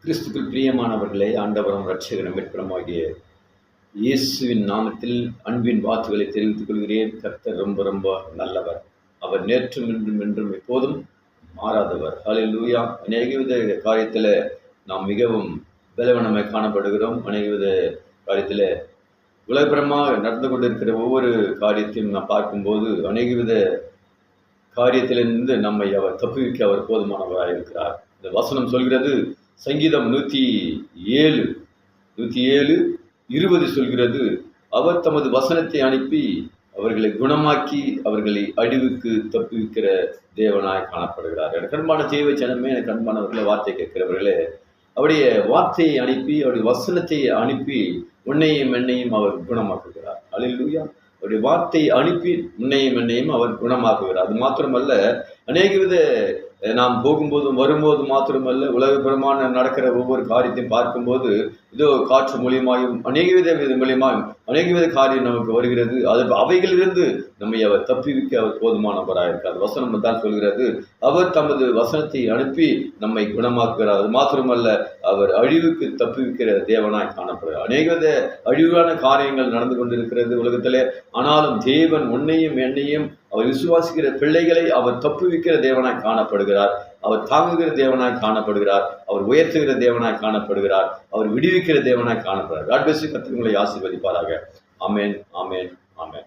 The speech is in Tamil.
கிறிஸ்துக்குள் பிரியமானவர்களே, ஆண்டவரும் இரட்சகரும் மீட்பருமாகிய இயேசுவின் நாமத்தில் அன்பின் வார்த்தைகளை தெரிவித்துக் கொள்கிறேன். கர்த்தர் ரொம்ப ரொம்ப நல்லவர். அவர் நேற்றும் இன்றும் என்றும் எப்போதும் மாறாதவர். ஹல்லேலூயா. அநேகவித காரியத்தில் நாம் மிகவும் பலவீனமாய் காணப்படுகிறோம். அநேகவித காரியத்தில் உலகபரமாக நடந்து கொண்டிருக்கிற ஒவ்வொரு காரியத்தையும் நாம் பார்க்கும்போது அநேகவித காரியத்திலிருந்து நம்மை அவர் தப்புவிக்க அவர் போதுமானவராக இருக்கிறார். இந்த வசனம் சொல்கிறது, சங்கீதம் 107:20 சொல்கிறது, அவர் தமது வசனத்தை அனுப்பி அவர்களை குணமாக்கி அவர்களை அழிவுக்கு தப்புவிக்கிற தேவனாய் காணப்படுகிறார். எனக்கு அன்பான தேவ ஜனமே, எனக்கு அன்பானவர்களே, வார்த்தை கேட்கிறவர்களே, அவருடைய வார்த்தையை அனுப்பி அவருடைய வசனத்தை அனுப்பி உன்னையும் என்னையும் அவர் குணமாக்குகிறார். அல்லேலூயா. அவருடைய வார்த்தையை அனுப்பி உன்னையும் என்னையும் அவர் குணமாக்குகிறார். அது மாத்திரமல்ல, அநேகவித நாம் போகும்போதும் வரும்போது மாத்திரமல்ல, உலகபரமான நடக்கிற ஒவ்வொரு காரியத்தையும் பார்க்கும்போது இதோ காற்று மூலியமாயும் அநேகவித மூலியமாயும் அநேகவித காரியம் நமக்கு வருகிறது. அது அவைகளிலிருந்து நம்மை அவர் தப்பிவிக்க அவர் போதுமானவராக இருக்கிறார். வசனம் தான் சொல்கிறது, அவர் தமது வசனத்தை அனுப்பி நம்மை குணமாக்குகிறார். அது மாத்திரமல்ல, அவர் அழிவுக்கு தப்புவிக்கிற தேவனாய் காணப்படுகிறார். அநேகவித அழிவான காரியங்கள் நடந்து கொண்டிருக்கிறது உலகத்திலே. ஆனாலும் தேவன் உன்னையும் என்னையும், அவர் விசுவாசிக்கிற பிள்ளைகளை அவர் தப்புவிக்கிற தேவனாய் காணப்படுகிறார். அவர் தாங்குகிற தேவனாய் காணப்படுகிறார். அவர் உயர்த்துகிற தேவனாய் காணப்படுகிறார். அவர் விடுவிக்கிற தேவனாய் காணப்படுகிறார். God bless you. கர்த்தர் உங்களை ஆசீர்வதிப்பாராக. ஆமென், ஆமென், ஆமென்.